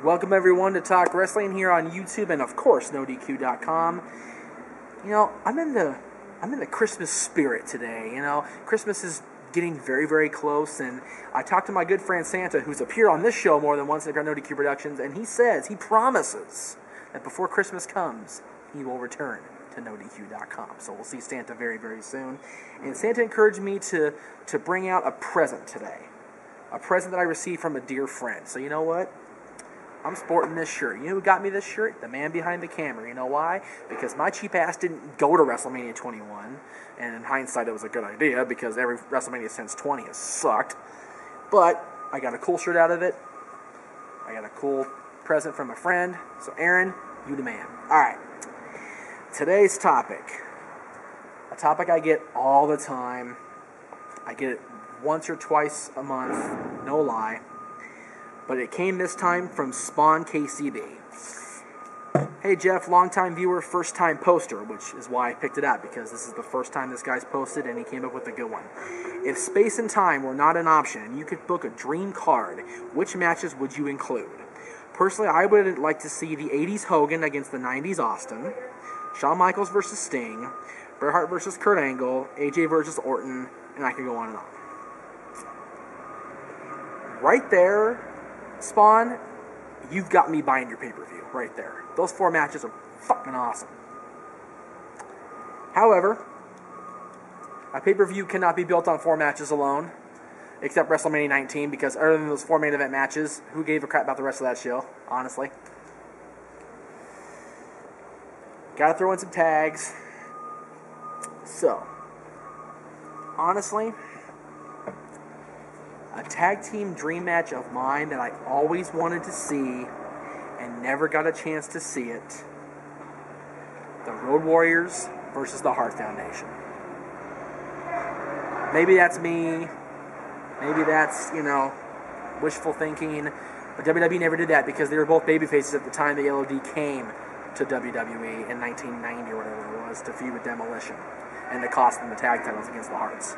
Welcome everyone to Talk Wrestling here on YouTube and of course NoDQ.com. You know, I'm in the Christmas spirit today. You know, Christmas is getting very, very close, and I talked to my good friend Santa, who's appeared on this show more than once at NoDQ Productions, and he promises that before Christmas comes, he will return to NoDQ.com. So we'll see Santa very, very soon. And Santa encouraged me to bring out a present today. A present that I received from a dear friend. So you know what? I'm sporting this shirt. You know who got me this shirt? The man behind the camera. You know why? Because my cheap ass didn't go to WrestleMania 21. And in hindsight, it was a good idea because every WrestleMania since 20 has sucked. But I got a cool shirt out of it. I got a cool present from a friend. So Aaron, you the man. Alright. Today's topic. A topic I get all the time. I get it once or twice a month. No lie. But it came this time from Spawn KCB. Hey Jeff, longtime viewer, first time poster, which is why I picked it up, because this is the first time this guy's posted and he came up with a good one. If space and time were not an option and you could book a dream card, which matches would you include? Personally, I would like to see the 80s Hogan against the 90s Austin, Shawn Michaels versus Sting, Bret Hart versus Kurt Angle, AJ versus Orton, and I could go on and on. Right there, Spawn, you've got me buying your pay-per-view right there. Those 4 matches are fucking awesome. However, a pay-per-view cannot be built on 4 matches alone, except WrestleMania 19, because other than those 4 main event matches, who gave a crap about the rest of that show, honestly? Gotta throw in some tags. So, honestly, a tag team dream match of mine that I always wanted to see and never got a chance to see it. The Road Warriors versus the Hart Foundation. Maybe that's me. Maybe that's, wishful thinking. But WWE never did that because they were both babyfaces at the time the LOD came to WWE in 1990 or whatever it was to feud with Demolition and to cost them the tag titles against the Harts.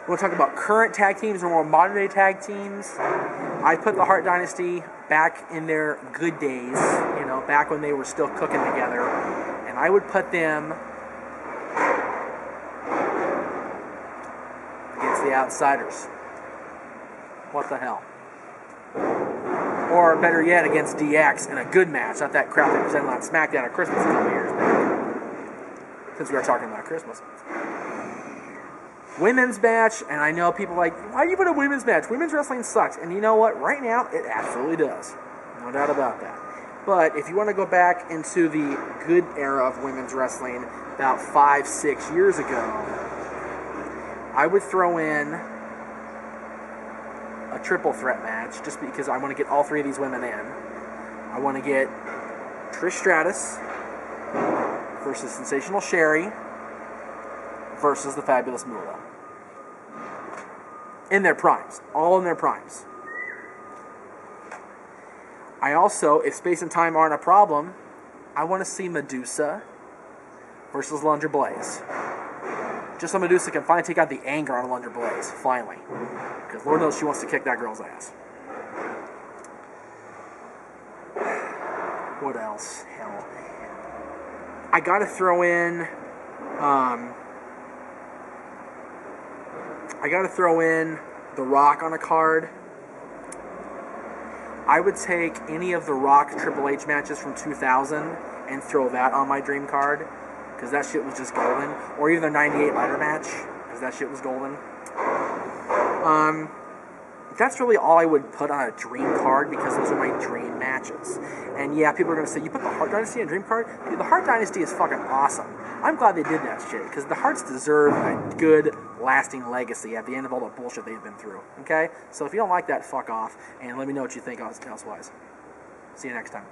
We'll talk about current tag teams or more modern day tag teams. I put the Hart Dynasty back in their good days, back when they were still cooking together, and I would put them against the Outsiders. What the hell? Or better yet, against DX in a good match, not that crap they presented on SmackDown at Christmas a couple years back. Since we are talking about Christmas. Women's match, and I know people are like, why do you put a women's match? Women's wrestling sucks. And you know what? Right now, it absolutely does. No doubt about that. But if you want to go back into the good era of women's wrestling, about 5-6 years ago, I would throw in a triple threat match, just because I want to get all 3 of these women in. I want to get Trish Stratus versus sensational Sherri versus the fabulous Moolah. In their primes. All in their primes. I also, if space and time aren't a problem, I want to see Medusa versus Alundra Blaze. Just so Medusa can finally take out the anger on Alundra Blaze. Finally. Because Lord knows she wants to kick that girl's ass. What else? Hell. I gotta throw in The Rock on a card. I would take any of The Rock Triple H matches from 2000 and throw that on my dream card, because that shit was just golden. Or even the 98 ladder match, because that shit was golden. That's really all I would put on a dream card, because those are my dream matches. And yeah, people are going to say, you put the Hart Dynasty on a dream card? Dude, the Hart Dynasty is fucking awesome. I'm glad they did that shit, because the Harts deserve a good, lasting legacy at the end of all the bullshit they've been through. Okay? So if you don't like that, fuck off, and let me know what you think elsewise. See you next time.